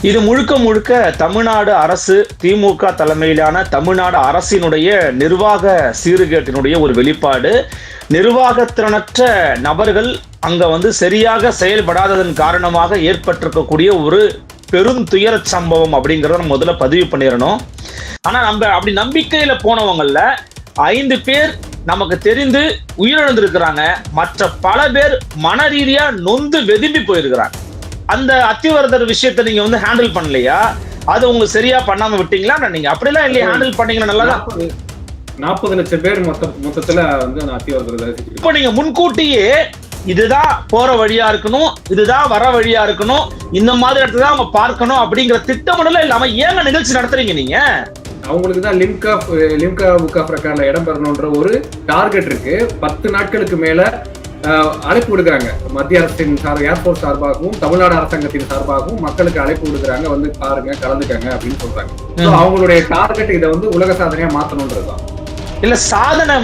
இது முழுக்க முழுக்க தமிழ்நாடு அரசு திமுக தலைமையிலான தமிழ்நாடு அரசினுடைய நிர்வாக சீர்கேட்டினுடைய ஒரு வெளிப்பாடு. நிர்வாகத்திறனற்ற நபர்கள் அங்க சரியாக செயல்படாததன் காரணமாக ஏற்பட்டிருக்கக்கூடிய ஒரு பெரும் துயர சம்பவம் அப்படிங்கறத நம்ம முதல்ல பதிவு பண்ணிடணும். ஆனா நம்ம அப்படி நம்பிக்கையில போனவங்கல்ல 5 பேர் நமக்கு தெரிந்து உயிரிழந்திருக்கிறாங்க. மற்ற பல பேர் மன ரீதியா நொந்து வெதும்பி போயிருக்கிறாங்க. அந்த அத்திவரதர் விஷயத்தை நீங்க ஹேண்டில் பண்ணலையா? அது உங்களுக்கு சரியா பண்ணாம விட்டீங்களா? நீங்க அப்படிலாம் இல்லையா ஹேண்டில் பண்ணீங்களா? நல்லதா 40 லட்சம் பேர் மொத்தத்துல அத்திவரதர். இப்போ நீங்க முன்கூட்டியே இதுதான் போற வழியா இருக்கணும், இதுதான் வர வழியா இருக்கணும், இந்த மாதிரி இடத்துல அவங்க பார்க்கணும் அப்படிங்கிற திட்டமிடல இல்லாம ஏங்க நிகழ்ச்சி நடத்துறீங்க நீங்க? அவங்களுக்கு தான் லிம்கா புக் ஆஃப் ரெக்கார்ட்ல இடம் பெறணும்ன்ற ஒரு டார்கெட் இருக்கு. 10 நாட்களுக்கு மேல அழைப்பு விடுக்கிறாங்க. மத்திய அரசின் ஏர்போர்ட் சார்பாகவும் தமிழ்நாடு அரசாங்கத்தின் சார்பாகவும் மக்களுக்கு அழைப்பு விடுக்கிறாங்க, வந்து பாருங்க, கலந்துக்கங்க அப்படின்னு சொல்றாங்க. அவங்களுடைய டார்கெட் இதை உலக சாதனையா மாத்தணும்ன்றதுதான். இல்ல, சாதனை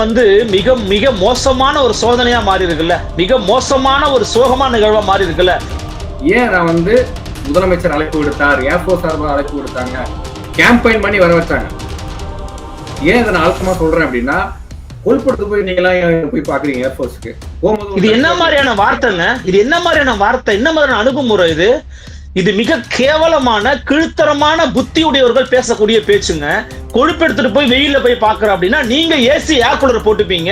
மிக மிக மோசமான ஒரு சோதனையா மாறி இருக்குல்ல, மிக மோசமான ஒரு சோகமான நிகழ்வா மாறி இருக்குல்ல. ஏன் நான் முதலமைச்சர் அழைப்பு விடுத்தார், ஏர்போர்ட் சார்பாக அழைப்பு விடுத்தாங்க, கேம்பெயின் பண்ணி வர வச்சாங்க. ஏன் இதை நான் அழுத்தமா சொல்றேன் அப்படின்னா, கொல்படுத்து போய் நீங்களா போய் பாக்குறீங்க ஏர்போர்ட்ஸ்க்கு போகும்போது இது என்ன மாதிரியான வார்த்தைங்க? இது என்ன மாதிரியான வார்த்தை? என்ன மாதிரியான அணுகுமுறை இது? இது மிக கேவலமான கீழ்த்தரமான புத்தியுடையவர்கள் பேசக்கூடிய பேச்சுங்க. கொழுப்பு எடுத்துட்டு போய் வெயில்ல போய் பாக்குற அப்படின்னா நீங்க ஏசி ஏர் கூலர் போட்டுப்பீங்க,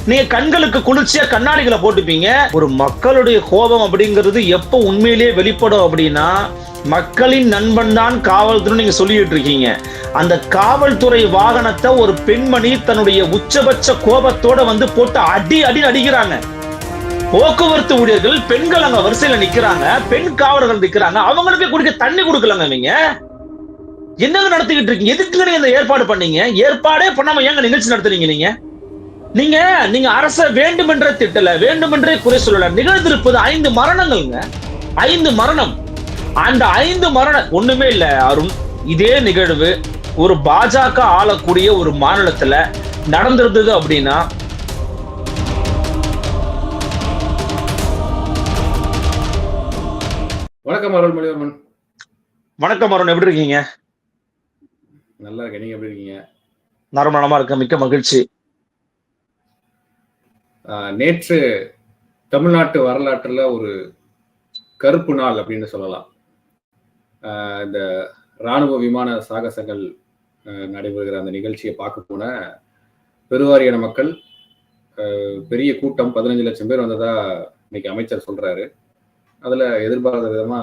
நீங்க கண்களுக்கு குளிர்ச்சியா கண்ணாடிகளை போட்டுப்பீங்க. ஒரு மக்களுடைய கோபம் அப்படிங்கிறது எப்ப உண்மையிலேயே வெளிப்படும் அப்படின்னா, மக்களின் நண்பன் தான் காவல்துறை நீங்க சொல்லிட்டு இருக்கீங்க. அந்த காவல்துறை வாகனத்தை ஒரு பெண்மணி தன்னுடைய உச்சபட்ச கோபத்தோட போட்டு அடின்னு அடிக்கிறாங்க. போக்குவரத்து ஊழியர்கள் பெண்கள் அங்க வரிசையில நிக்கிறாங்க, பெண் காவலர்கள் நிக்கிறாங்க, அவங்களுக்கு குடிக்க தண்ணி கொடுக்கலங்க. நீங்க என்னங்க நடத்திக்கிட்டு இருக்கீங்க? எதுக்கு நீங்க இந்த ஏற்பாடு பண்ணீங்க? ஏற்பாடே பண்ணாம ஏங்க நிகழ்ச்சி நடத்துறீங்க? நீங்க நீங்க அரச வேண்டுமென்றே திட்டல, வேண்டுமென்றே குறை சொல்லல. நிகழ்ந்திருப்பது 5 மரணங்கள்ங்க. 5 மரணம். அந்த 5 மரணம் ஒண்ணுமே இல்ல அருண். இதே நிகழ்வு ஒரு பாஜக ஆளக்கூடிய ஒரு மாநிலத்துல நடந்திருந்தது அப்படின்னா, வணக்கம் அருள்மொழிவர்மன். வணக்கம் அருண், எப்படி இருக்கீங்க? நல்லா இருக்கேன், நீங்க எப்படி இருக்கீங்க? நலமா இருக்க, மிக்க மகிழ்ச்சி. நேற்று தமிழ்நாட்டு வரலாற்றுல ஒரு கருப்பு நாள் அப்படின்னு சொல்லலாம். இந்த இராணுவ விமான சாகசங்கள் நடைபெறுகிற அந்த நிகழ்ச்சியை பார்க்க போன பெருவாரியான மக்கள், பெரிய கூட்டம், 15 லட்சம் பேர் வந்ததா இன்னைக்கு அமைச்சர் சொல்றாரு. அதுல எதிர்பாராத விதமா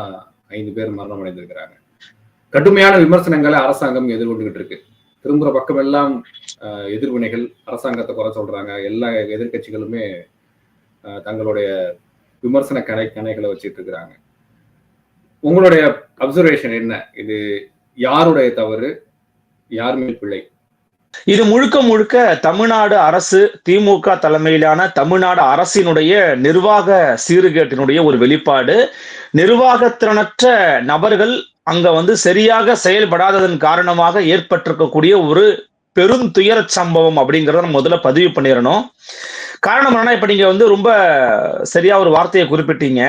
5 பேர் மரணம் அடைந்திருக்கிறாங்க. கடுமையான விமர்சனங்களை அரசாங்கம் எதிர்கொண்டுகிட்டு இருக்கு. திரும்புற பக்கம் எல்லாம் எதிர்வினைகள், அரசாங்கத்தை குறை சொல்றாங்க. எல்லா எதிர்கட்சிகளுமே தங்களுடைய விமர்சன கணைகளை வச்சிட்டு இருக்கிறாங்க. உங்களுடைய அப்சர்வேஷன் என்ன? இது யாருடைய தவறு, யார் மேல் பிழை? இது முழுக்க முழுக்க தமிழ்நாடு அரசு திமுக தலைமையிலான தமிழ்நாடு அரசினுடைய நிர்வாக சீர்கேட்டினுடைய ஒரு வெளிப்பாடு. நிர்வாகத்திறனற்ற நபர்கள் அங்க சரியாக செயல்படாததன் காரணமாக ஏற்பட்டிருக்கக்கூடிய ஒரு பெரும் துயர சம்பவம் அப்படிங்கறத நம்ம முதல்ல பதிவு பண்ணிடணும். காரணம் என்னன்னா, இப்ப நீங்க ரொம்ப சரியா ஒரு வார்த்தையை குறிப்பிட்டீங்க.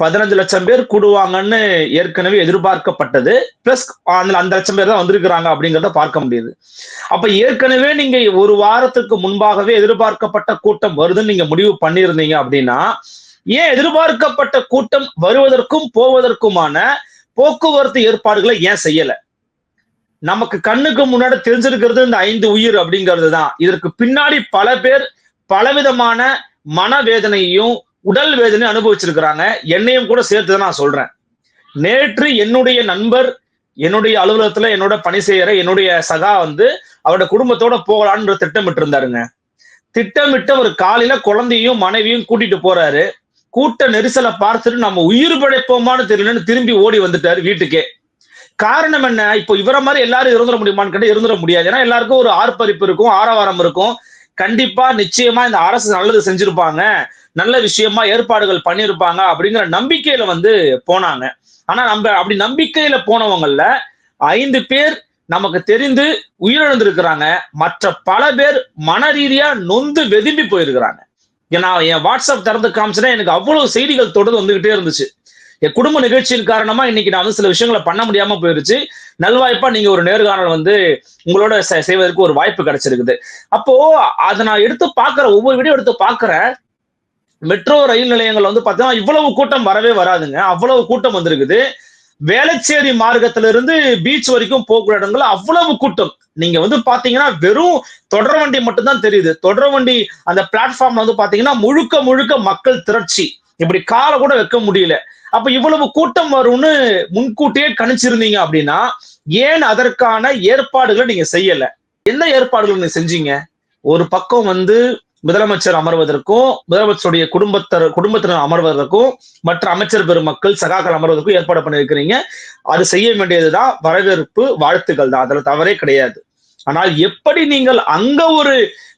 15 லட்சம் பேர் கூடுவாங்கன்னு ஏற்கனவே எதிர்பார்க்கப்பட்டது. பிளஸ் அந்த லட்சம் பேர் தான் வந்திருக்கிறாங்க அப்படிங்கிறத பார்க்க முடியுது. அப்ப ஏற்கனவே நீங்க ஒரு வாரத்துக்கு முன்பாகவே எதிர்பார்க்கப்பட்ட கூட்டம் வருதுன்னு நீங்க முடிவு பண்ணியிருந்தீங்க அப்படின்னா, ஏன் எதிர்பார்க்கப்பட்ட கூட்டம் வருவதற்கும் போவதற்குமான போக்குவரத்து ஏற்பாடுகளை ஏன் செய்யல? நமக்கு கண்ணுக்கு முன்னாடி தெரிஞ்சிருக்கிறது இந்த 5 உயிர் அப்படிங்கிறது தான். இதற்கு பின்னாடி பல பேர் பலவிதமான மனவேதனையும் உடல் வேதனையும் அனுபவிச்சிருக்கிறாங்க. என்னையும் கூட சேர்த்துதான் நான் சொல்றேன். நேற்று என்னுடைய நண்பர் என்னுடைய அலுவலகத்துல என்னோட பணி செய்யற என்னுடைய சகா அவரோட குடும்பத்தோட போகலான்னு திட்டமிட்டு இருந்தாருங்க. திட்டமிட்டு ஒரு காலையில குழந்தையும் மனைவியும் கூட்டிட்டு போறாரு. கூட்ட நெரிசலை பார்த்துட்டு நம்ம உயிர் பிழைப்போமான்னு தெரியலன்னு திரும்பி ஓடி வந்துட்டாரு வீட்டுக்கே. காரணம் என்ன? இப்போ இவரை மாதிரி எல்லாரும் இருந்துட முடியுமான்னு கேட்டா இருந்துட முடியாது. ஏன்னா எல்லாருக்கும் ஒரு ஆர்ப்பரிப்பு இருக்கும், ஆரவாரம் இருக்கும். கண்டிப்பா நிச்சயமா இந்த அரசு நல்லது செஞ்சிருப்பாங்க, நல்ல விஷயமா ஏற்பாடுகள் பண்ணிருப்பாங்க அப்படிங்கிற நம்பிக்கையில போனாங்க. ஆனா நம்ம அப்படி நம்பிக்கையில போனவங்கல்ல 5 பேர் நமக்கு தெரிந்து உயிரிழந்திருக்கிறாங்க. மற்ற பல பேர் மன ரீதியா நொந்து வெதும்பி போயிருக்கிறாங்க. நான் என் வாட்ஸ்அப் திறந்து காமிச்சுன்னா எனக்கு அவ்வளவு செய்திகள் தொடர்ந்து வந்துகிட்டே இருந்துச்சு. என் குடும்ப நிகழ்ச்சியின் காரணமா இன்னைக்கு நான் வந்து சில விஷயங்களை பண்ண முடியாம போயிருச்சு. நல்வாய்ப்பா நீங்க ஒரு நேர்காணல் வந்து உங்களோட செய்வதற்கு ஒரு வாய்ப்பு கிடைச்சிருக்குது. அப்போ அதை நான் எடுத்து பாக்குற ஒவ்வொரு வீடியோ எடுத்து பாக்குறேன். மெட்ரோ ரயில் நிலையங்கள் வந்து பாத்தீங்கன்னா இவ்வளவு கூட்டம் வரவே வராதுங்க. அவ்வளவு கூட்டம் வந்திருக்குது. வேளச்சேரி மார்க்கத்திலிருந்து பீச் வரைக்கும் போகிற இடங்கள் அவ்வளவு கூட்டம். நீங்க வந்து பாத்தீங்கன்னா வெறும் தொடர் வண்டி மட்டும்தான் தெரியுது. தொடர் வண்டி அந்த பிளாட்ஃபார்ம்ல வந்து பாத்தீங்கன்னா முழுக்க முழுக்க மக்கள் திரட்சி. இப்படி காலை கூட வைக்க முடியல. அப்ப இவ்வளவு கூட்டம் வரும்னு முன்கூட்டியே கணிச்சிருந்தீங்க அப்படின்னா ஏன் அதற்கான ஏற்பாடுகளை நீங்க செய்யல? என்ன ஏற்பாடுகள் நீங்க செஞ்சீங்க? ஒரு பக்கம் வந்து முதலமைச்சர் அமர்வதற்கும், முதலமைச்சருடைய குடும்பத்தினர் அமர்வதற்கும், மற்ற அமைச்சர் பெருமக்கள் சகாக்கள் அமர்வதற்கும் ஏற்பாடு பண்ணிருக்கிறீங்க. அது செய்ய வேண்டியதுதான், வரவேற்பு, வாழ்த்துக்கள் தான், அதுல தவறே கிடையாது. ஆனால் எப்படி நீங்கள் அங்க ஒரு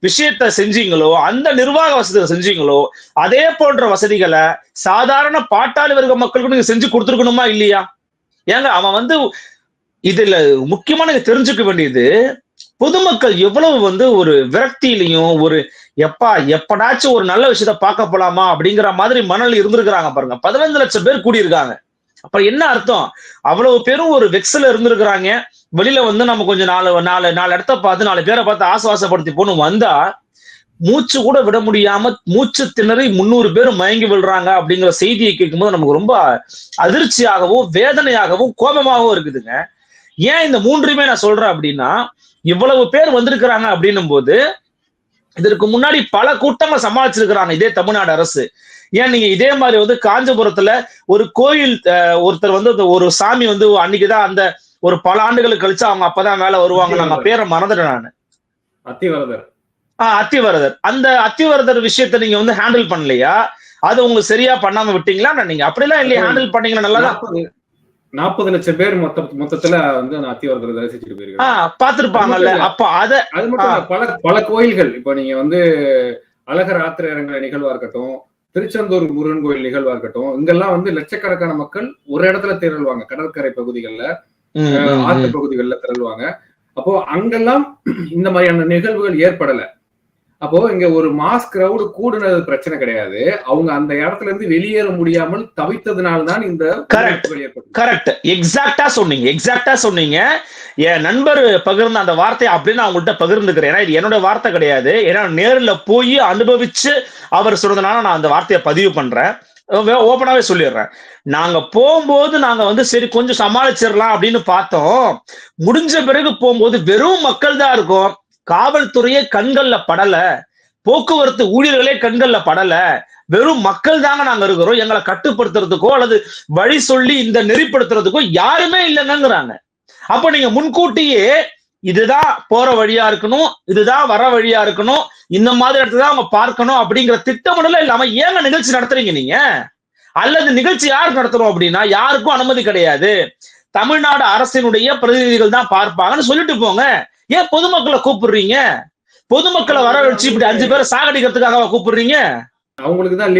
விஷயத்த செஞ்சீங்களோ, அந்த நிர்வாக வசதிகளை செஞ்சீங்களோ, அதே போன்ற வசதிகளை சாதாரண பாட்டாளி வர்க்க மக்களுக்கு நீங்க செஞ்சு கொடுத்துருக்கணுமா இல்லையா? ஏங்க அவன் வந்து இதுல முக்கியமா நீங்க தெரிஞ்சுக்க வேண்டியது, பொதுமக்கள் எவ்வளவு வந்து ஒரு விரக்தியிலையும் ஒரு எப்படாச்சும் ஒரு நல்ல விஷயத்த பார்க்க போலாமா அப்படிங்கிற மாதிரி மனநிலை இருந்திருக்கிறாங்க பாருங்க. 15 லட்சம் பேர் கூடியிருக்காங்க. அப்ப என்ன அர்த்தம்? அவ்வளவு பேரும் ஒரு வெக்ஸ்ல இருந்திருக்கிறாங்க. வெளியில வந்து நம்ம கொஞ்சம் நாலு இடத்த பார்த்து 4 பேரை பார்த்து ஆசுவாசப்படுத்தி போகணும் வந்தா மூச்சு கூட விட முடியாம மூச்சு திணறி 300 பேர் மயங்கி விழுறாங்க அப்படிங்கிற செய்தியை கேட்கும்போது நமக்கு ரொம்ப அதிர்ச்சியாகவும் வேதனையாகவும் கோபமாகவும் இருக்குதுங்க. ஏன் இந்த மூன்றையுமே நான் சொல்றேன் அப்படின்னா, இவ்வளவு பேர் வந்திருக்கிறாங்க அப்படின்னும் போது இதற்கு முன்னாடி பல கூட்டங்களை சமாளிச்சிருக்கிறாங்க இதே தமிழ்நாடு அரசு. ஏன் நீங்க இதே மாதிரி வந்து காஞ்சிபுரத்துல ஒரு கோயில் ஒருத்தர் வந்து ஒரு சாமி வந்து அன்னைக்குதான் அந்த ஒரு பல ஆண்டுகளுக்கு கழிச்சு அவங்க அப்பதான் வேலை வருவாங்க. நாங்க பேரை மறந்துட்டேன் நானு. அத்திவரதர். அத்திவரதர். அந்த அத்திவரதர் விஷயத்த நீங்க வந்து ஹேண்டில் பண்ணலையா? அது உங்களுக்கு சரியா பண்ணாம விட்டீங்களா? நீங்க அப்படிலாம் இல்லையா ஹேண்டில் பண்ணீங்களா? நல்லதான். 40 லட்சம் பேர் மொத்தத்துல வந்து அத்திவரதரை தரிசிச்சுட்டு போயிருக்காங்க. பாத்துருப்பாங்கல்ல. அப்ப அது மட்டும் பல கோயில்கள், இப்ப நீங்க வந்து அழகர் ஆத்திர இறங்குற நிகழ்வா இருக்கட்டும், திருச்செந்தூர் முருகன் கோயில் நிகழ்வா இருக்கட்டும், இங்கெல்லாம் வந்து லட்சக்கணக்கான மக்கள் ஒரு இடத்துல திரள்வாங்க. கடற்கரை பகுதிகள்ல, ஆற்று பகுதிகள்ல திரள்வாங்க. அப்போ அங்கெல்லாம் இந்த மாதிரியான நிகழ்வுகள் ஏற்படல. அப்போ இங்க ஒரு மாஸ் கிரவுட் கூடுனது பிரச்சனை கிடையாது. அவங்க அந்த இடத்துல இருந்து வெளியேற முடியாமல் தவித்ததுனால்தான் இந்த கரெக்ட். எக்ஸாக்டா சொன்னீங்க. என் நண்பர் பகிர்ந்த அந்த வார்த்தையை அப்படின்னு நான் உங்கள்கிட்ட பகிர்ந்துக்கிறேன். ஏன்னா இது என்னோட வார்த்தை கிடையாது. ஏன்னா நேரில் போய் அனுபவிச்சு அவர் சொன்னதுனால நான் அந்த வார்த்தையை பதிவு பண்றேன். ஓப்பனாவே சொல்லிடுறேன். நாங்க போகும்போது நாங்க வந்து சரி கொஞ்சம் சமாளிச்சிடலாம் அப்படின்னு பார்த்தோம். முடிஞ்ச பிறகு போகும்போது வெறும் மக்கள் தான் இருக்கும். காவல்துறையே கண்கள்ல படல, போக்குவரத்து ஊழியர்களே கண்கள்ல படல, வெறும் மக்கள் தாங்க நாங்க இருக்கிறோம். எங்களை கட்டுப்படுத்துறதுக்கோ அல்லது வழி சொல்லி இந்த நெறிப்படுத்துறதுக்கோ யாருமே இல்லைங்கிறாங்க. அப்ப நீங்க முன்கூட்டியே இதுதான் போற வழியா இருக்கணும், இதுதான் வர வழியா இருக்கணும், இந்த மாதிரி இடத்துல தான் அவங்க பார்க்கணும் அப்படிங்கிற திட்டமிடல இல்லாம ஏங்க நிகழ்ச்சி நடத்துறீங்க நீங்க? அல்லது நிகழ்ச்சி யாருக்கு நடத்துறோம் அப்படின்னா யாருக்கும் அனுமதி கிடையாது, தமிழ்நாடு அரசினுடைய பிரதிநிதிகள் தான் பார்ப்பாங்கன்னு சொல்லிட்டு போங்க. ஏன் பொதுமக்களை கூப்பிடுறீங்க? பொதுமக்களை வர வச்சு இப்படி 5 பேரை சாகடிக்கிறதுக்காக கூப்பிடுறீங்க? அவங்களுக்கு தான்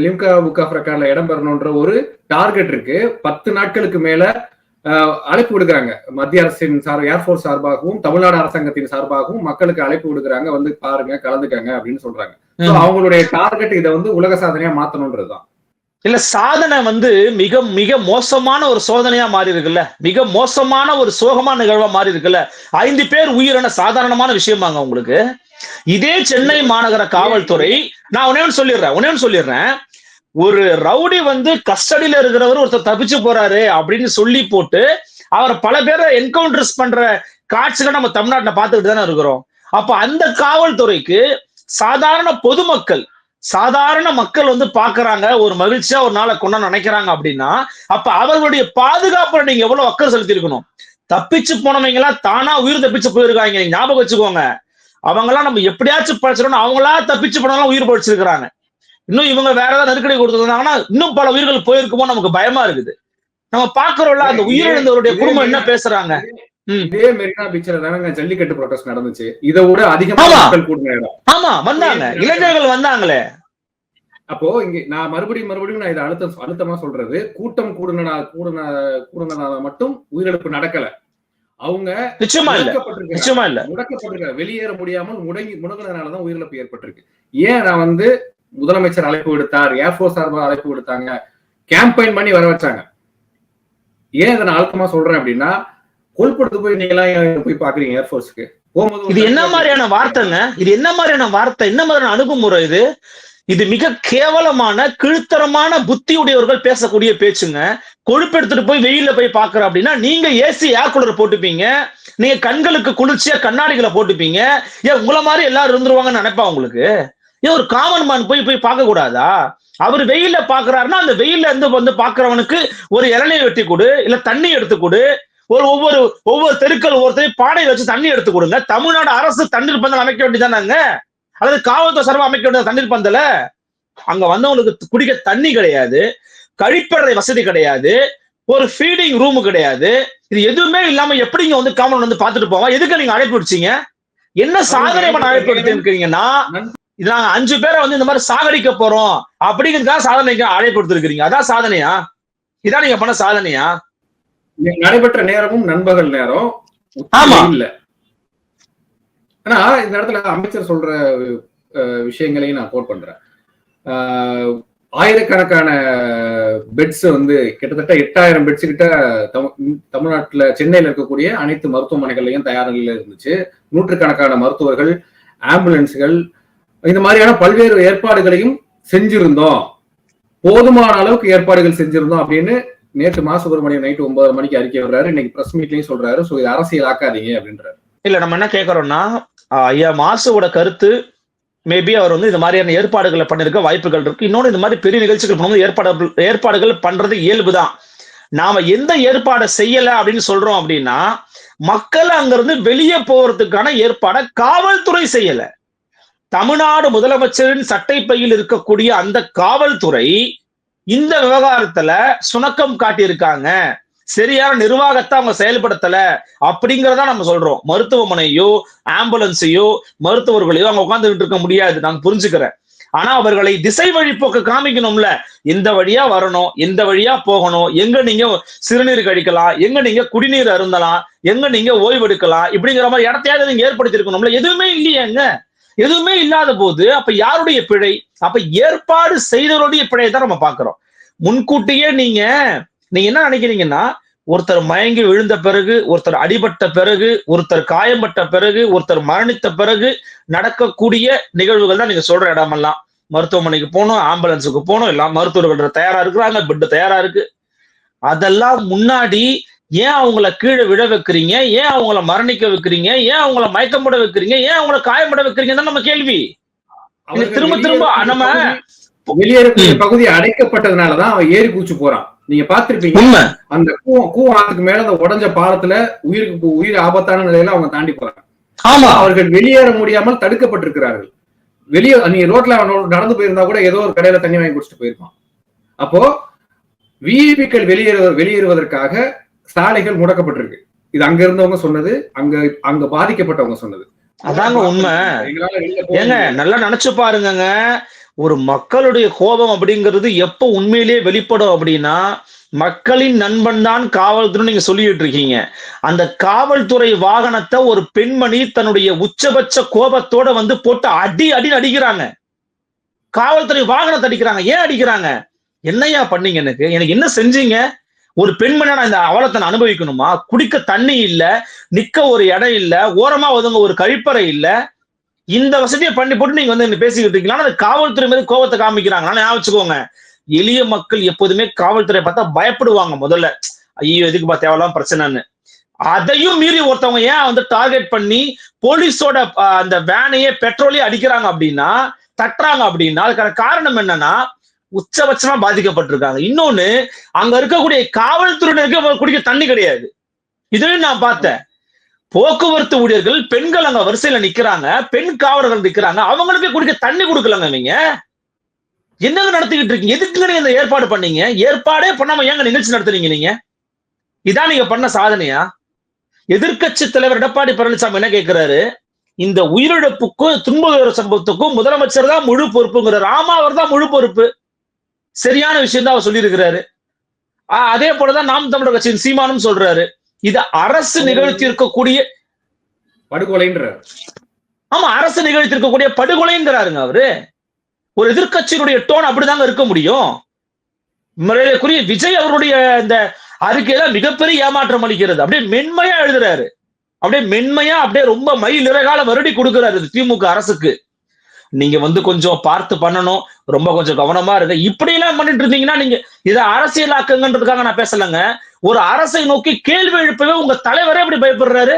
லிம்கா புக் ஆஃப் ரெக்கார்ட்ல இடம் பெறணும்ன்ற ஒரு டார்கெட் இருக்கு. 10 நாட்களுக்கு மேல அழைப்பு விடுக்கிறாங்க. மத்திய அரசின் ஏர்போர்ஸ் சார்பாகவும் தமிழ்நாடு அரசாங்கத்தின் சார்பாகவும் மக்களுக்கு அழைப்பு விடுக்கிறாங்க, வந்து பாருங்க கலந்துக்கங்க அப்படின்னு சொல்றாங்க. அவங்களுடைய டார்கெட் இதை வந்து உலக சாதனையா மாத்தணும்ன்றதுதான். இல்ல சாதனை வந்து மிக மிக மோசமான ஒரு சோதனையா மாறி இருக்குல்ல, மிக மோசமான ஒரு சோகமான நிகழ்வா மாறி இருக்குல்ல. 5 பேர் உயிரான சாதாரணமான விஷயமாங்க உங்களுக்கு? இதே சென்னை மாநகர காவல்துறை, நான் ஒன்னே சொல்லிடுறேன், ஒரு ரவுடி வந்து கஸ்டடியில இருக்கிறவர் ஒருத்தர் தப்பிச்சு போறாரு அப்படின்னு சொல்லி போட்டு அவர் பல பேரை என்கவுண்டர்ஸ் பண்ற காட்சிகள் நம்ம தமிழ்நாட்டில் பார்த்துக்கிட்டு தானே இருக்கிறோம். அப்ப அந்த காவல்துறைக்கு சாதாரண மக்கள் வந்து பாக்குறாங்க, ஒரு மகிழ்ச்சியா ஒரு நாளை கொண்டா நினைக்கிறாங்க அப்படின்னா அப்ப அவர்களுடைய பாதுகாப்புல நீங்க எவ்வளவு அக்கறை செலுத்தி இருக்கணும். தப்பிச்சு போனவங்க எல்லாம் தானா உயிர் தப்பிச்சு போயிருக்காங்க. நீங்க ஞாபகம் வச்சுக்கோங்க. அவங்க எல்லாம் நம்ம எப்படியாச்சும் பழிச்சிடணும், அவங்களா தப்பிச்சு போனாலும் உயிர் பழிச்சிருக்கிறாங்க. இன்னும் இவங்க வேற ஏதாவது நெருக்கடி கொடுத்துருந்தாங்கன்னா இன்னும் பல உயிர்கள் போயிருக்குமோ நமக்கு பயமா இருக்குது. நம்ம பாக்குறோம்ல அந்த உயிரிழந்தவருடைய குடும்பம் என்ன பேசுறாங்க. இதே மெரினா பீச்ல தானங்க ஜல்லிக்கட்டு ப்ரொடெஸ்ட் நடந்துச்சு. இதை விட அதிகமா மக்கள் கூடின இடம். ஆமா வந்தாங்க, இளைஞர்கள் வந்தாங்களே. அப்போ இங்க நான் மறுபடியும் நான் இதை அழுத்தமா சொல்றது, கூட்டம் கூடுனதால மட்டும் உயிரிழப்பு நடக்கல. அவங்க முடக்கப்பட்டிருக்க, வெளியேற முடியாமல் முடங்கினதுனாலதான் உயிரிழப்பு ஏற்பட்டிருக்கு. ஏன் நான் வந்து முதலமைச்சர் அழைப்பு விடுத்தார், ஏர்போர்ஸ் சார்பாக அழைப்பு விடுத்தாங்க, கேம்பெயின் பண்ணி வர வச்சாங்க. ஏன் இதை நான் அழுத்தமா சொல்றேன் அப்படின்னா, கொல்படுத்து போய் நீங்க எல்லாம் போய் பாக்குறீங்க ஏர்போர்ஸ்க்கு போகும்போது இது என்ன மாதிரியான வார்த்தைங்க? இது என்ன மாதிரியான வார்த்தை? என்ன மாதிரியான அணுகுமுறை இது? இது மிக கேவலமான கீழ்த்தரமான புத்தியுடையவர்கள் பேசக்கூடிய பேச்சுங்க. கொழுப்பு எடுத்துட்டு போய் வெயில்ல போய் பாக்குற அப்படின்னா நீங்க ஏசி ஏர் கூலர் போட்டுப்பீங்க, நீங்க கண்களுக்கு குளிர்ச்சியா கண்ணாடிகளை போட்டுப்பீங்க. ஏன் உங்களை மாதிரி எல்லாரும் இருந்துருவாங்கன்னு நினைப்பா உங்களுக்கு? ஏன் ஒரு காமன் மேன் போய் போய் பார்க்க கூடாதா? அவர் வெயில்ல பாக்குறாருன்னா அந்த வெயில்ல இருந்து வந்து பாக்குறவனுக்கு ஒரு இளநியை வெட்டி கொடு, இல்ல தண்ணி எடுத்து கொடு. ஒவ்வொரு தெருக்கள் ஒவ்வொருத்தரையும் பாடையை வச்சு தண்ணி எடுத்து கொடுங்க. தமிழ்நாடு அரசு தண்ணீர் பந்தல் அமைக்க வேண்டியதானாங்க, அல்லது காவல்துறை சார்பாக அமைக்க வேண்டிய தண்ணீர் பந்தல. அங்க வந்தவங்களுக்கு குடிக்க தண்ணி கிடையாது, கழிப்பறை வசதி கிடையாது, ஒரு ஃபீடிங் ரூம் கிடையாது. இது எதுவுமே இல்லாம எப்படி இங்க வந்து காமன் வந்து பாத்துட்டு போவோம்? எதுக்கு நீங்க அழைப்பு விடுச்சீங்க? என்ன சாதனை பண்ண அழைப்பு எடுத்துருக்கீங்கன்னா, இது நாங்க 5 பேரை வந்து இந்த மாதிரி சாகடிக்க போறோம் அப்படிங்கிறதுக்காக சாதனைக்கு அழைப்பு எடுத்திருக்கீங்க. அதான் சாதனையா? இதான் நீங்க பண்ண சாதனையா? நடைபெற்ற நேரமும் நண்பகல் நேரம் இல்ல. ஆனா இந்த இடத்துல அமைச்சர் சொல்ற விஷயங்களையும் நான் கோட் பண்றேன். ஆயிரக்கணக்கான பெட்ஸ் வந்து கிட்டத்தட்ட 8000 பெட்ஸ் கிட்ட தமிழ்நாட்டுல சென்னையில இருக்கக்கூடிய அனைத்து மருத்துவமனைகள்லயும் தயார் நிலையில இருந்துச்சு. நூற்றுக்கணக்கான மருத்துவர்கள், ஆம்புலன்ஸ்கள், இந்த மாதிரியான பல்வேறு ஏற்பாடுகளையும் செஞ்சிருந்தோம். போதுமான அளவுக்கு ஏற்பாடுகள் செஞ்சிருந்தோம் அப்படின்னு நேற்று மா சுப்பிரமணியன் நைட்டு 9:30 மணிக்கு அறிக்கை வர்றாரு. இன்னைக்கு பிரஸ் மீட்லயும் சொல்றாரு. சோ இது அரசியல் ஆக்காதீங்க அப்படின்றாரு. இல்ல, நம்ம என்ன கேட்கறோம்னா, ஐயா மாசுவோட கருத்து மேபி அவர் வந்து இந்த மாதிரியான ஏற்பாடுகளை பண்ணிருக்க வாய்ப்புகள் இருக்கு. இன்னொன்று, இந்த மாதிரி பெரிய நிகழ்ச்சிகள் பண்ணும்போது ஏற்பாடுகள் பண்றது இயல்புதான். நாம எந்த ஏற்பாடை செய்யல அப்படின்னு சொல்றோம் அப்படின்னா, மக்கள் அங்கிருந்து வெளியே போறதுக்கான ஏற்பாடை காவல்துறை செய்யல. தமிழ்நாடு முதலமைச்சரின் சட்டை பையில் இருக்கக்கூடிய அந்த காவல்துறை இந்த விவகாரத்துல சுணக்கம் காட்டியிருக்காங்க, சரியான நிர்வாகத்தை அவங்க செயல்படுத்தல அப்படிங்கறத நம்ம சொல்றோம். மருத்துவமனையோ ஆம்புலன்ஸையோ மருத்துவர்களையோ அங்க உட்கார்ந்துகிட்டு இருக்க முடியாது, நான் புரிஞ்சுக்கிறேன். ஆனா அவர்களை திசை வழிபோக்கு காமிக்கணும்ல. எந்த வழியா வரணும், எந்த வழியா போகணும், எங்க நீங்க சிறுநீர் கழிக்கலாம், எங்க நீங்க குடிநீர் அருந்தலாம், எங்க நீங்க ஓய்வெடுக்கலாம், இப்படிங்கிற மாதிரி இடத்தையாவது நீங்க ஏற்படுத்தி இருக்கணும்ல. எதுவுமே இல்லையாங்க. எதுவுமே இல்லாத போது அப்ப யாருடைய பிழை? அப்ப ஏற்பாடு செய்தவருடைய பிழையை தான் நம்ம பாக்குறோம். முன்கூட்டியே நீங்க என்ன நினைக்கிறீங்கன்னா, ஒருத்தர் மயங்கி விழுந்த பிறகு, ஒருத்தர் அடிபட்ட பிறகு, ஒருத்தர் காயம்பட்ட பிறகு, ஒருத்தர் மரணித்த பிறகு நடக்கக்கூடிய நிகழ்வுகள் தான் நீங்க சொல்ற இடமெல்லாம். மருத்துவமனைக்கு போகணும், ஆம்புலன்ஸுக்கு போகணும், எல்லாம் மருத்துவர்கள் தயாரா இருக்கிறாங்க, பெட் தயாரா இருக்கு. அதெல்லாம் முன்னாடி ஏன் அவங்கள கீழே விழ வைக்கிறீங்க? ஏன் அவங்கள மரணிக்க வைக்கிறீங்க? ஏன் அவங்கள மயக்கம்பட வைக்கிறீங்க? ஏன் அவங்கள காயம்பட வைக்கிறீங்க தான் நம்ம கேள்வி. திரும்ப திரும்ப நம்ம வெளியேறக்கூடிய பகுதி அடைக்கப்பட்டதுனாலதான் அவன் ஏறி கூச்சு போறான். நீங்க பாத்திருப்பீங்க, அந்த கூவாத்துக்கு மேல அந்த உடஞ்ச பாலத்துல உயிர் ஆபத்தான நிலையில அவங்க தாண்டி போறாங்க. ஆமா, அவர்கள் வெளியேற முடியாமல் தடுக்கப்பட்டிருக்கிறார்கள். வெளியே நீங்க ரோட்ல நடந்து போயிருந்தா கூட ஏதோ ஒரு கடையில தண்ணி வாங்கி குடிச்சிட்டு போயிருப்பான். அப்போ விஐபிக்கள் வெளியேறுவதற்காக சாலைகள் முடக்கப்பட்டிருக்கு. இது அங்க இருந்தவங்க சொன்னது, அங்க பாதிக்கப்பட்டவங்க சொன்னது. அதாங்க உண்மை. ஏங்க நல்லா நினைச்சு பாருங்க, ஒரு மக்களுடைய கோபம் அப்படிங்கிறது எப்ப உண்மையிலேயே வெளிப்படும் அப்படின்னா, மக்களின் நண்பன் தான் காவல்துறை நீங்க சொல்லிட்டு இருக்கீங்க. அந்த காவல்துறை வாகனத்தை ஒரு பெண்மணி தன்னுடைய உச்சபட்ச கோபத்தோட வந்து போட்டு அடின்னு அடிக்கிறாங்க. காவல்துறை வாகனத்தை அடிக்கிறாங்க. ஏன் அடிக்கிறாங்க? என்னையா பண்ணீங்க? எனக்கு என்ன செஞ்சீங்க? ஒரு பெண்மணியா நான் இந்த அவலத்தை அனுபவிக்கணுமா? குடிக்க தண்ணி இல்ல, நிக்க ஒரு இடம் இல்ல, ஓரமா ஒதுங்க ஒரு கழிப்பறை இல்ல. இந்த வசதியை பண்ணி போட்டு நீங்க வந்து பேசிக்கிட்டு இருக்கீங்களா? அந்த காவல்துறை மீது கோபத்தை காமிக்கிறாங்க. ஞாபகம் வச்சுக்கோங்க, எளிய மக்கள் எப்போதுமே காவல்துறை பார்த்தா பயப்படுவாங்க. முதல்ல ஐயோ எதுக்குப்பா தேவையில்லாம பிரச்சனைன்னு. அதையும் மீறி ஒருத்தவங்க ஏன் வந்து டார்கெட் பண்ணி போலீஸோட அந்த வேனையே பெட்ரோலையே அடிக்கிறாங்க அப்படின்னா, தட்டுறாங்க அப்படின்னா, அதுக்கான காரணம் என்னன்னா, உச்சபட்சமா பாதிக்கப்பட்டிருக்காங்க. இன்னொன்னு, அங்க இருக்கக்கூடிய காவல்துறையினருக்கு குடிக்க தண்ணி கிடையாது. இதுவும் நான் பார்த்தேன். போக்குவரத்து ஊழியர்கள் பெண்கள் அங்க வரிசையில நிக்கிறாங்க, பெண் காவலர்கள் நிக்கிறாங்க, அவங்களுக்கு குடிக்க தண்ணி கொடுக்கலங்க. நீங்க என்னங்க நடத்திக்கிட்டு இருக்கீங்க? எதுக்குங்க நீங்க இந்த ஏற்பாடு பண்ணீங்க? ஏற்பாடே பண்ணாம ஏங்க நிகழ்ச்சி நடத்துறீங்க? நீங்க இதான் நீங்க பண்ண சாதனையா? எதிர்க்கட்சி தலைவர் எடப்பாடி பழனிசாமி என்ன கேட்கிறாரு? இந்த உயிரிழப்புக்கும் துன்ப சம்பவத்துக்கும் முதலமைச்சர் தான் முழு பொறுப்புங்கிறார். ஆமா, அவர் தான் முழு பொறுப்பு. சரியான விஷயம் தான் அவர் சொல்லி இருக்கிறாரு. அதே போலதான் நாம் தமிழர் கட்சியின் சீமானும் சொல்றாரு, இது அரசு நிகழ்த்தி இருக்கக்கூடிய படுகொலைன்றார். ஆமா, அரசு நிகழ்த்தி இருக்கக்கூடிய படுகொலைங்கிறாருங்க அவரு. ஒரு எதிர்கட்சியினுடைய டோன் அப்படிதாங்க இருக்க முடியும். மரியாதைக்குரிய விஜய் அவருடைய இந்த அறிக்கையில மிகப்பெரிய ஏமாற்றம் அளிக்கிறது. அப்படியே மென்மையா எழுதுறாரு, அப்படியே மென்மையா, அப்படியே ரொம்ப மயில் இறகால வருடி கொடுக்கிறாரு திமுக அரசுக்கு. நீங்க கொஞ்சம் பார்த்து பண்ணணும், ரொம்ப கொஞ்சம் கவனமா இருங்க. இப்படி எல்லாம் பண்ணிட்டு இருந்தீங்கன்னா நீங்க இதை அரசியலாக்குங்கன்றதுக்காக நான் பேசலங்க. ஒரு அரசை நோக்கி கேள்வி எழுப்பவே உங்க தலைவரே எப்படி பயப்படுறாரு?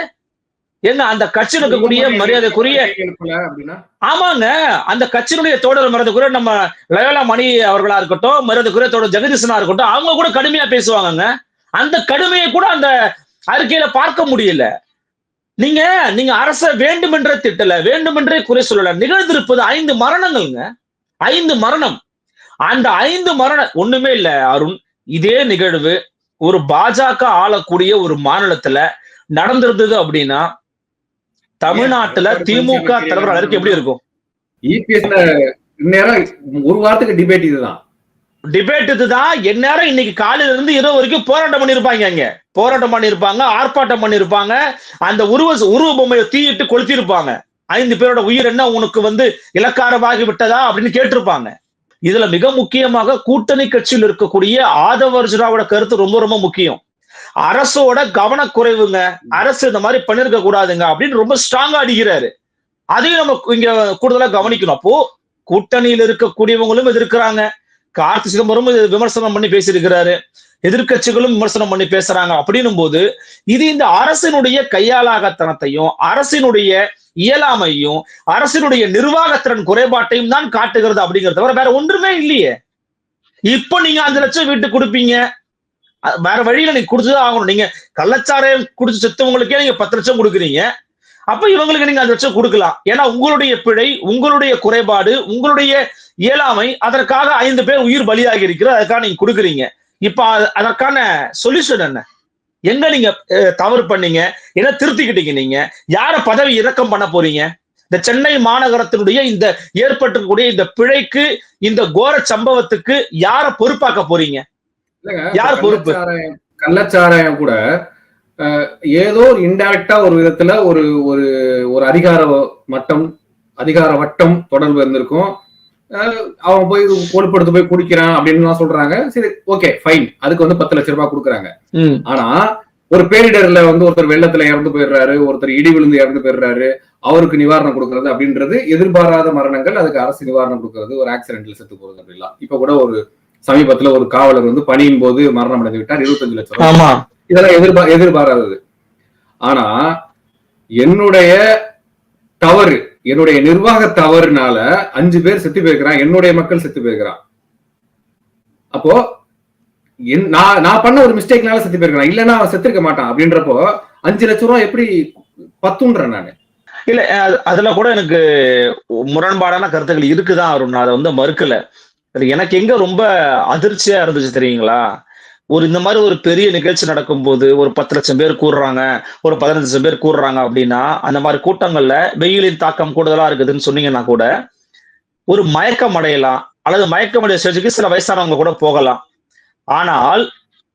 ஏங்க அந்த கட்சியில் இருக்கக்கூடிய மரியாதைக்குரிய, ஆமாங்க, அந்த கட்சியினுடைய தோழர் மரியாதைக்குரிய நம்ம லயோலா மணி அவர்களா இருக்கட்டும், மரியாதைக்குரிய தோழர் ஜெகதீசனா இருக்கட்டும், அவங்க கூட கடுமையா பேசுவாங்க. அந்த கடுமையை கூட அந்த அறிக்கையில பார்க்க முடியல. நீங்க நீங்க அரச வேண்டுமென்றே திட்டல, வேண்டுமென்றே குறை சொல்லல. நிகழ்ந்திருப்பது 5 மரணங்கள்ங்க, 5 மரணம். அந்த 5 மரணம் ஒண்ணுமே இல்ல அருண். இதே நிகழ்வு ஒரு பாஜக ஆளக்கூடிய ஒரு மாநிலத்துல நடந்திருந்தது அப்படின்னா தமிழ்நாட்டுல திமுக தலைவர் அதற்கு எப்படி இருக்கும்? ஒரு வாரத்துக்கு டிபேட் இதுதான், டிபேட் இதுதான். எந்நேரம் இன்னைக்கு காலையில இருந்து இரவு வரைக்கும் போராட்டம் பண்ணிருப்பாங்க, அங்க போராட்டம் பண்ணிருப்பாங்க, ஆர்ப்பாட்டம் பண்ணிருப்பாங்க, அந்த உருவ பொம்மையை தீயிட்டு கொளுத்திருப்பாங்க. 5 பேரோட உயிர் என்ன உனக்கு இலக்காரமாகி விட்டதா அப்படின்னு கேட்டிருப்பாங்க. இதுல மிக முக்கியமாக கூட்டணி கட்சியில் இருக்கக்கூடிய ஆதவ அர்ஜுனாவோட கருத்து ரொம்ப ரொம்ப முக்கியம். அரசோட கவனக்குறைவுங்க, அரசு இந்த மாதிரி பண்ணிருக்க கூடாதுங்க அப்படின்னு ரொம்ப ஸ்ட்ராங்கா அடிக்கிறாரு. அதையும் நம்ம இங்க கூடுதலா கவனிக்கணும். அப்போ கூட்டணியில் இருக்கக்கூடியவங்களும் எதிர்க்கிறாங்க, கார்த்தி சிதம்பரம் விமர்சனம் பண்ணி பேசியிருக்கிறாரு, எதிர்கட்சிகளும் விமர்சனம் பண்ணி பேசுறாங்க. அப்படின்னும் போது இது இந்த அரசினுடைய கையாளாகத்தனத்தையும் அரசினுடைய இயலாமையும் அரசினுடைய நிர்வாகத்திறன் குறைபாட்டையும் தான் காட்டுகிறது அப்படிங்கிறத தவிர வேற ஒன்றுமே இல்லையே. இப்ப நீங்க 5 லட்சம் வீட்டுக்கு கொடுப்பீங்க, வேற வழியில நீங்க கொடுத்துதான் ஆகணும். நீங்க கள்ளச்சாராயம் குடிச்சு செத்தவங்களுக்கே நீங்க 10 லட்சம் கொடுக்குறீங்க, அப்ப இவங்களுக்கு நீங்க 5 லட்சம் கொடுக்கலாம். ஏன்னா உங்களுடைய பிழை, உங்களுடைய குறைபாடு, உங்களுடைய இயலாமை, அதற்காக 5 பேர் உயிர் பலியாகி இருக்கிறது, அதுக்காக நீங்க கொடுக்குறீங்க. இப்ப அதற்கான சொல்யூஷன் என்ன? எங்க நீங்க தவறு பண்ணீங்க, என்ன திருத்திக்கிட்டீங்க? நீங்க யார பதவி இறக்கம் பண்ண போறீங்க? இந்த சென்னை மாநகரத்தினுடைய இந்த ஏற்பட்டிருக்கக்கூடிய இந்த பிழைக்கு, இந்த கோர சம்பவத்துக்கு யார பொறுப்பாக்க போறீங்க? யார் பொறுப்பு? கள்ளச்சாராயம் கூட ஏதோ இன்டைரக்டா ஒரு விதத்துல ஒரு ஒரு அதிகார வட்டம் தொடர்பு இருந்திருக்கும். அவன் போய் கொழுப்படுத்து போய் குடிக்கிறான் அப்படின்னு சொல்றாங்க. சரி, ஓகே, ஃபைன், அதுக்கு 10 லட்சம் ரூபாய் கொடுக்குறாங்க. ஆனா ஒரு பேரிடர்ல ஒருத்தர் வெள்ளத்துல இறந்து போயிடுறாரு, ஒருத்தர் இடி விழுந்து இறந்து போயிடுறாரு, அவருக்கு நிவாரணம் கொடுக்கறது அப்படின்றது எதிர்பாராத மரணங்கள், அதுக்கு அரசு நிவாரணம் கொடுக்கறது, ஒரு ஆக்சிடென்ட்ல செத்து போறது அப்படிலாம். இப்ப கூட ஒரு சமீபத்துல ஒரு காவலர் பணியின் போது மரணம் அடைந்து விட்டார், 25 லட்சம் ரூபாய். இதெல்லாம் எதிர்பாராதது. ஆனா என்னுடைய தவறு, என்னுடைய நிர்வாக தவறுனால 5 பேர் செத்து போயிருக்கிறான், என்னுடைய மக்கள் செத்து போயிருக்கிறான். அப்போ நான் பண்ண ஒரு மிஸ்டேக்னால செத்து போயிருக்கிறான், இல்லன்னா அவன் செத்துருக்க மாட்டான். அப்படின்றப்போ 5 லட்சம் ரூபாய் எப்படி பத்துன்றேன் நானு. இல்ல, அதுல கூட எனக்கு முரண்பாடான கருத்துக்கள் இருக்குதான் அருண், அதை மறுக்கல. எனக்கு எங்க ரொம்ப அதிர்ச்சியா இருந்துச்சு தெரியுங்களா, இந்த மாதிரி ஒரு பெரிய நிகழ்ச்சி நடக்கும் போது ஒரு 10 லட்சம் பேர் கூடுறாங்க, ஒரு 15 லட்சம் பேர் கூடுறாங்க அப்படின்னா, அந்த மாதிரி கூட்டங்கள்ல வெயிலின் தாக்கம் கூடுதலா இருக்குதுன்னு சொன்னீங்கன்னா கூட ஒரு மயக்கம் அடையலாம், அல்லது மயக்கமடைய ஸ்டேஜுக்கு சில வயசானவங்க கூட போகலாம். ஆனால்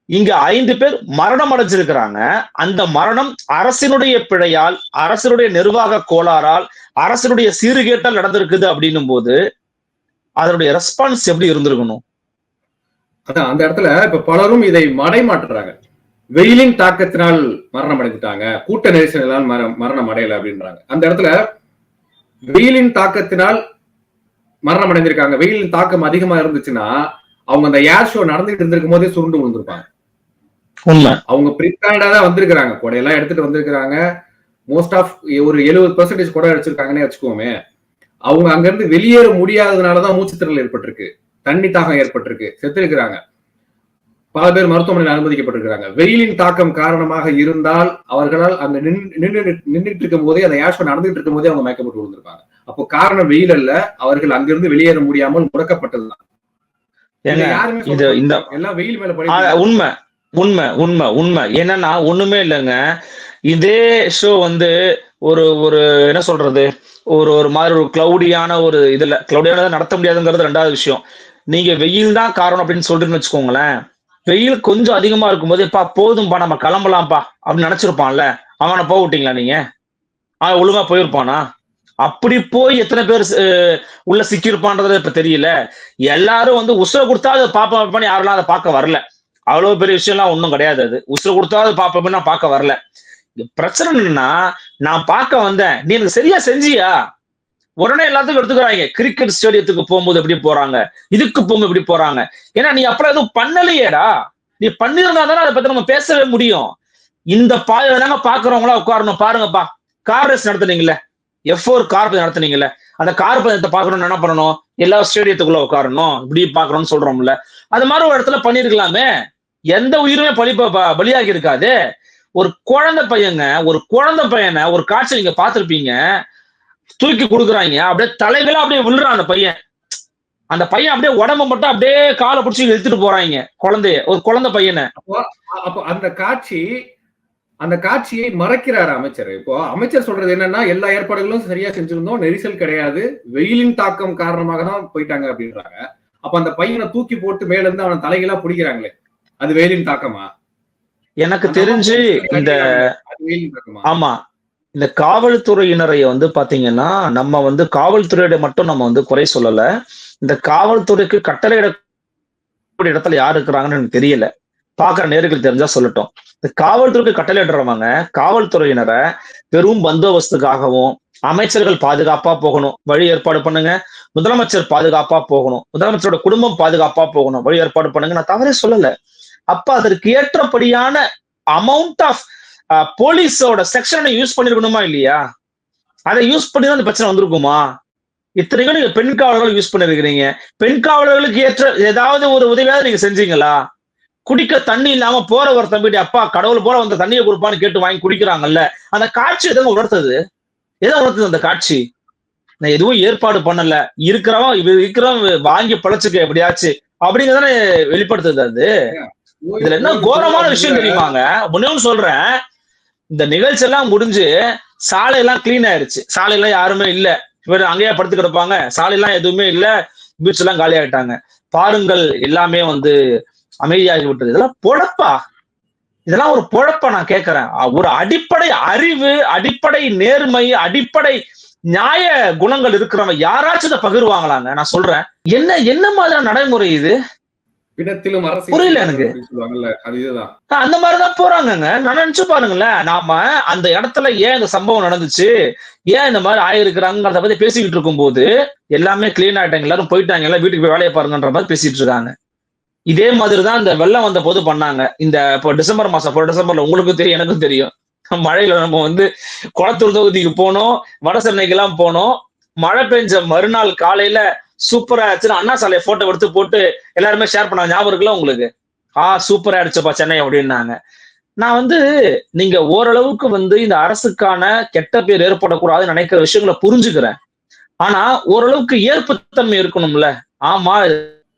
இங்க 5 பேர் மரணம் அடைஞ்சிருக்கிறாங்க. அந்த மரணம் அரசினுடைய பிழையால், அரசினுடைய நிர்வாக கோளாறால், அரசினுடைய சீர்கேட்டால் நடந்திருக்குது அப்படின்னும் போது அதனுடைய ரெஸ்பான்ஸ் எப்படி இருந்திருக்கணும்? அதான் அந்த இடத்துல இப்ப பலரும் இதை மடைமாற்றுறாங்க. வெயிலின் தாக்கத்தினால் மரணம் அடைந்துட்டாங்க, கூட்ட நெரிசலால் மரணம் அடையல அப்படின்றாங்க. அந்த இடத்துல வெயிலின் தாக்கத்தினால் மரணம் அடைந்திருக்காங்க, வெயிலின் தாக்கம் அதிகமா இருந்துச்சுன்னா அவங்க அந்த ஏர் ஷோ நடந்துட்டு இருந்திருக்கும் போதே சுருண்டு விழுந்திருப்பாங்க. அவங்க ப்ரிப்பேர்டா தான் வந்திருக்கிறாங்க, கொடையெல்லாம் எடுத்துட்டு வந்திருக்கிறாங்க. மோஸ்ட் ஆஃப் ஒரு 70% கொடை அடிச்சிருக்காங்கன்னே வச்சுக்கோமே. அவங்க அங்க இருந்து வெளியேற முடியாததுனாலதான் மூச்சுத்திறல் ஏற்பட்டிருக்கு, தண்ணி தாகம் ஏற்பட்டிருக்கு, செத்து இருக்கிறாங்க. பல பேர் மருத்துவமனையில் அனுமதிக்கப்பட்டிருக்கிறாங்க. வெயிலின் தாக்கம் காரணமாக இருந்தால் அவர்களால் அங்க நின்றுட்டு இருக்கும் போதே, அந்த ஏர் ஷோ நடந்துட்டு இருக்கும் போதே அவங்க மயக்கப்பட்டு விழுந்திருப்பாங்க. அப்போ காரணம் வெயில் அல்ல, அவர்கள் அங்கிருந்து வெளியேற முடியாமல் முடக்கப்பட்டதுதான். எல்லாம் வெயில் மேல உண்மை உண்மை உண்மை உண்மை. என்னன்னா ஒண்ணுமே இல்லைங்க, இதே ஷோ ஒரு ஒரு என்ன சொல்றது, ஒரு மாதிரி ஒரு கிளவுடியான ஒரு இதுல கிளவுடியான நடத்த முடியாதுங்கிறது 2வது விஷயம். நீங்க வெயில் தான் காரணம் அப்படின்னு சொல்றீங்கன்னு வச்சுக்கோங்களேன், வெயில் கொஞ்சம் அதிகமா இருக்கும்போது போதும்பா நம்ம கிளம்பலாம்ப்பா அப்படின்னு நினைச்சிருப்பான்ல, அவனை போக விட்டீங்களா நீங்க? அவன் ஒழுங்கா போயிருப்பானா? அப்படி போய் எத்தனை பேர் உள்ள சிக்கியிருப்பான்றது இப்ப தெரியல. எல்லாரும் வந்து உசுர கொடுத்தா அதை பாப்பா யாரெல்லாம் அதை பார்க்க வரல. அவ்வளவு பெரிய விஷயம் எல்லாம் ஒண்ணும் கிடையாது. அது உசுர கொடுத்தா அதை பாப்பா நான் பார்க்க வரல. பிரச்சனை என்னன்னா, நான் பார்க்க வந்தேன், நீ எனக்கு சரியா செஞ்சியா? உடனே எல்லாத்துக்கும் எடுத்துக்கிறாங்க. கிரிக்கெட் ஸ்டேடியத்துக்கு போகும்போது எப்படி போறாங்க, இதுக்கு போகும்போது எப்படி போறாங்க. ஏன்னா நீ அப்புறம் எதுவும் பண்ணலையேடா. நீ பண்ணிருந்தா தானே அதை பத்தி நம்ம பேசவே முடியும். இந்த பாதையில பாக்குறவங்களா உட்காரணும். பாருங்கப்பா, கார் ரேஸ் நடத்துனீங்கல்ல, F4 கார் நடத்துனீங்கல்ல, அந்த கார் பயணத்தை பாக்கணும்னு என்ன பண்ணணும்? எல்லா ஸ்டேடியத்துக்குள்ள உட்காரணும், இப்படி பாக்கணும்னு சொல்றோம்ல. அது மாதிரி ஒரு இடத்துல பண்ணிருக்கலாமே. எந்த உயிருமே பலியாகி இருக்காது. ஒரு குழந்தை பையனை ஒரு காட்சி நீங்க பார்த்திருப்பீங்க. தூக்கி கொடுக்குறாங்க, அப்படியே தலைகளா அப்படியே விழுறான் அந்த பையன். அந்த பையன் அப்படியே உடம்ப மட்டும் அப்படியே காலை பிடிச்சி இழுத்துட்டு போறாங்க ஒரு குழந்தை பையனை. அப்போ அந்த காட்சியை மறைக்கிறாரு அமைச்சர். இப்போ அமைச்சர் சொல்றது என்னன்னா, எல்லா ஏற்பாடுகளும் சரியா செஞ்சிருந்தோம், நெரிசல் கிடையாது, வெயிலின் தாக்கம் காரணமாக தான் போயிட்டாங்க அப்படின்றாங்க. அப்ப அந்த பையனை தூக்கி போட்டு மேல இருந்து அவன் தலைகளா பிடிக்கிறாங்களே, அது வெயிலின் தாக்கமா? எனக்கு தெரிஞ்சு இந்த ஆமா, இந்த காவல்துறையினரை வந்து பாத்தீங்கன்னா, நம்ம வந்து காவல்துறையோட மட்டும் நம்ம வந்து குறை சொல்லல. இந்த காவல்துறைக்கு கட்டளையிடக்கூடிய இடத்துல யார் இருக்கிறாங்கன்னு எனக்கு தெரியல. பாக்குற நேர்கள் தெரிஞ்சா சொல்லட்டும். இந்த காவல்துறைக்கு கட்டளையிடுறவங்க காவல்துறையினரை பெரும் பந்தோபஸ்துக்காகவும், அமைச்சர்கள் பாதுகாப்பா போகணும், வழி ஏற்பாடு பண்ணுங்க. முதலமைச்சர் பாதுகாப்பா போகணும், முதலமைச்சரோட குடும்பம் பாதுகாப்பா போகணும், வழி ஏற்பாடு பண்ணுங்க. நான் தவறே சொல்லல. அப்ப அதற்கு ஏற்றபடியான அமௌண்ட் ஆஃப் போலீஸோட செக்ஷனை யூஸ் பண்ணிருக்கணுமா இல்லையா? அதை யூஸ் பண்ணி தான் இந்த பிரச்சனை வந்திருக்குமா? இத்தனைக்கும் நீங்க பெண் காவலர்கள் யூஸ் பண்ணிருக்கிறீங்க. பெண் காவலர்களுக்கு ஏற்ற ஏதாவது ஒரு உதவியாவது நீங்க செஞ்சீங்களா? குடிக்க தண்ணி இல்லாம போற ஒரு தம்பிட்டு, அப்பா கடவுள் போல வந்த தண்ணியை கொடுப்பான்னு கேட்டு வாங்கி குடிக்கிறாங்கல்ல, அந்த காட்சி எதுவும் உணர்த்தது? அந்த காட்சி? நான் எதுவும் ஏற்பாடு பண்ணல, இருக்கிறவன் வாங்கி பழச்சுக்க எப்படியாச்சு அப்படிங்கிறதானே வெளிப்படுத்துது. அது இதுல என்ன கோரமான விஷயம் தெரியுமாங்க? முன்னே சொல்றேன், இந்த நிகழ்ச்சி எல்லாம் முடிஞ்சு சாலையெல்லாம் கிளீன் ஆயிருச்சு. சாலையெல்லாம் யாருமே இல்ல, இவர் அங்கேயே படுத்து கிடப்பாங்க. சாலையெல்லாம் எதுவுமே இல்ல, பீச் எல்லாம் காலி ஆயிட்டாங்க. பாருங்கள், எல்லாமே வந்து அமைதியாகி விட்டது. இதெல்லாம் பொழப்பா? இதெல்லாம் ஒரு பொழப்பா? நான் கேட்கிறேன். ஒரு அடிப்படை அறிவு, அடிப்படை நேர்மை, அடிப்படை நியாய குணங்கள் இருக்கிறவங்க யாராச்சும் இதை பகிர்வாங்களாங்க? நான் சொல்றேன், என்ன மாதிரியான நடைமுறை இது? புரியல எனக்கு. அந்த மாதிரிதான் போறாங்கங்க. நான் நினைச்சு பாருங்களேன், நாம அந்த இடத்துல ஏன் இந்த சம்பவம் நடந்துச்சு, ஏன் இந்த மாதிரி ஆயிருக்கிறாங்கிறத பத்தி பேசிக்கிட்டு இருக்கும் போது எல்லாமே கிளீன் ஆயிட்டாங்க, எல்லாரும் போயிட்டாங்க, எல்லாம் வீட்டுக்கு போய் வேலையை பாருங்கன்ற மாதிரி பேசிட்டு இருக்காங்க. இதே மாதிரிதான் இந்த வெள்ளம் வந்த போது பண்ணாங்க. இந்த இப்போ டிசம்பர் மாசம், டிசம்பர்ல உங்களுக்கும் தெரியும் எனக்கும் தெரியும், மழையில நம்ம வந்து குளத்தூர் தொகுதிக்கு போனோம், வட சென்னைக்கு எல்லாம் போனோம். மழை பெஞ்ச மறுநாள் காலையில சூப்பரா ஆச்சுன்னு அண்ணா சாலையை போட்டோ எடுத்து போட்டு எல்லாருமே ஷேர் பண்ணாங்க. ஞாபகம் இருக்குல்ல உங்களுக்கு? சூப்பரா ஆயிடுச்சுப்பா சென்னை அப்படின்னாங்க. நான் வந்து நீங்க ஓரளவுக்கு வந்து இந்த அரசுக்கான கெட்ட பேர் ஏற்படக்கூடாதுன்னு நினைக்கிற விஷயங்களை புரிஞ்சுக்கிறேன். ஆனா ஓரளவுக்கு ஏற்புத்தன்மை இருக்கணும்ல. ஆமா,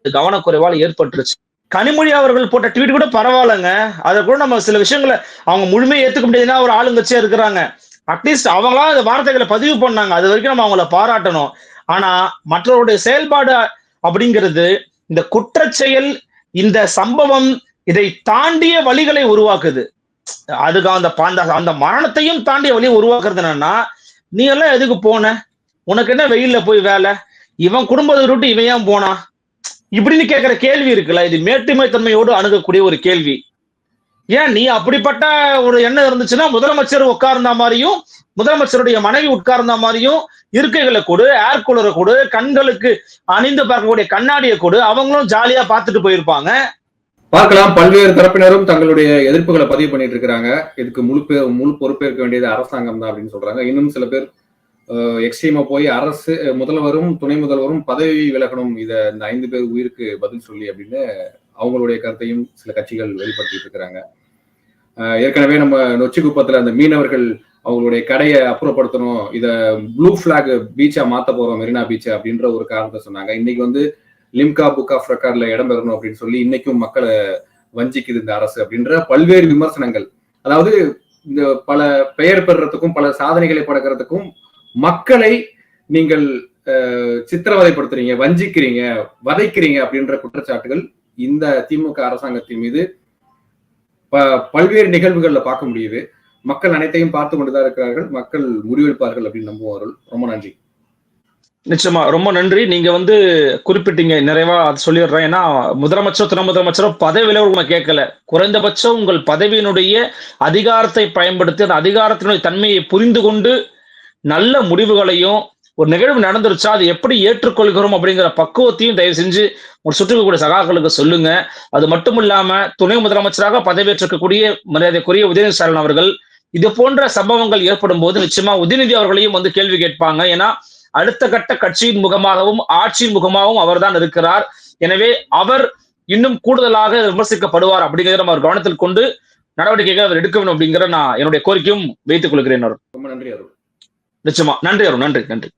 கவனக்குறைவால் ஏற்பட்டுருச்சு. கனிமொழி அவர்கள் போட்ட ட்வீட் கூட பரவாயில்லைங்க. அதை கூட நம்ம சில விஷயங்களை அவங்க முழுமையை ஏத்துக்க முடியாதுன்னா ஒரு ஆளுங்கட்சியா இருக்கிறாங்க. அட்லீஸ்ட் அவங்களா இந்த வார்த்தைகளை பதிவு பண்ணாங்க, அது வரைக்கும் நம்ம அவங்கள பாராட்டணும். ஆனா மற்றவருடைய செயல்பாடு அப்படிங்கிறது, இந்த குற்றச்செயல், இந்த சம்பவம், இதை தாண்டிய வழிகளை உருவாக்குது. அதுக்கு அந்த மரணத்தையும் தாண்டிய வழியை உருவாக்குறது என்னன்னா, நீ எல்லாம் எதுக்கு போன, உனக்கு என்ன வெயில்ல போய் வேலை, இவன் குடும்பத்தை விட்டு இவன் ஏன் போனா, இப்படின்னு கேட்கிற கேள்வி இருக்குல்ல, இது மேட்டுமை தன்மையோடு அணுகக்கூடிய ஒரு கேள்வி. ஏன் நீ அப்படிப்பட்ட ஒரு எண்ணம் இருந்துச்சுன்னா முதலமைச்சர் உட்கார்ந்த மாதிரியும், முதலமைச்சருடைய மனைவி உட்கார்ந்த மாதிரியும் இருக்கைகளை கொடு, ஏர் கூலரை கொடு, கண்களுக்கு அணிந்து பார்க்கக்கூடிய கண்ணாடியை கொடு, அவங்களும் ஜாலியா பார்த்துட்டு போயிருப்பாங்க. பார்க்கலாம். பல்வேறு தரப்பினரும் தங்களுடைய எதிர்ப்புகளை பதிவு பண்ணிட்டு இருக்கிறாங்க. இதுக்கு முழு பொறுப்பேற்க வேண்டியது அரசாங்கம் தான் அப்படின்னு சொல்றாங்க. இன்னும் சில பேர் எக்ஸ்ட்ரீமா போய் அரசு முதல்வரும் துணை முதல்வரும் பதவி விலகணும், இத இந்த 5 பேர் உயிருக்கு பதில் சொல்லி அப்படின்னு அவங்களுடைய கருத்தையும் சில கட்சிகள் வெளிப்படுத்திட்டு இருக்கிறாங்க. ஏற்கனவே நம்ம நொச்சிக்குப்பத்துல அந்த மீனவர்கள் அவங்களுடைய கடையை அப்புறப்படுத்தணும், இத ப்ளூ பிளாக் பீச்சா மாத்த போறோம், மெரினா பீச் அப்படின்ற ஒரு காரணத்தை சொன்னாங்க. இன்னைக்கு வந்து லிம்கா புக் ஆஃப் ரெக்கார்ட்ல இடம் பெறணும் அப்படின்னு சொல்லி இன்னைக்கும் மக்களை வஞ்சிக்குது இந்த அரசு அப்படின்ற பல்வேறு விமர்சனங்கள். அதாவது இந்த பல பெயர் பெறுறதுக்கும் பல சாதனைகளை படைக்கிறதுக்கும் மக்களை நீங்கள் சித்திரவதைப்படுத்துறீங்க, வஞ்சிக்கிறீங்க, வதைக்கிறீங்க அப்படின்ற குற்றச்சாட்டுகள் இந்த திமுக அரசாங்கத்தின் மீது பல்வேறு நிகழ்வுகள்ல பார்க்க முடியுது. மக்கள் அனைத்தையும் பார்த்து கொண்டுதான் இருக்கிறார்கள். மக்கள் முடிவெடுப்பார்கள் அப்படின்னு நம்புவோம் அருள். ரொம்ப நன்றி. நிச்சயமா ரொம்ப நன்றி. நீங்க குறிப்பிட்டீங்க, நிறைவா அது சொல்லிடுறேன். ஏன்னா முதலமைச்சர், துணை முதலமைச்சரோ பதவியில உங்களை கேட்கல. குறைந்தபட்சம் உங்கள் பதவியினுடைய அதிகாரத்தை பயன்படுத்தி அந்த அதிகாரத்தினுடைய தன்மையை புரிந்து கொண்டு நல்ல முடிவுகளையும், ஒரு நிகழ்வு நடந்துருச்சா அதை எப்படி ஏற்றுக்கொள்கிறோம் அப்படிங்கிற பக்குவத்தையும் தயவு செஞ்சு ஒரு சுற்றுக்கூடிய சகாக்களுக்கு சொல்லுங்க. அது மட்டும் இல்லாம துணை முதலமைச்சராக பதவியேற்றிருக்கக்கூடிய மரியாதைக்குரிய உதயநிதி ஸ்டாலின் அவர்கள் இது போன்ற சம்பவங்கள் ஏற்படும் போது நிச்சயமா உதயநிதி அவர்களையும் கேள்வி கேட்பாங்க. ஏன்னா அடுத்த கட்ட கட்சியின் முகமாகவும் ஆட்சியின் முகமாகவும் அவர்தான் இருக்கிறார். எனவே அவர் இன்னும் கூடுதலாக விமர்சிக்கப்படுவார் அப்படிங்கிறத நம்ம அவர் கவனத்தில் கொண்டு நடவடிக்கைகள் அவர் எடுக்க வேண்டும் அப்படிங்கிற நான் என்னுடைய கோரிக்கையும் வைத்துக் கொள்கிறேன். ரொம்ப நன்றி அருள். நிச்சயமா நன்றி அருள். நன்றி.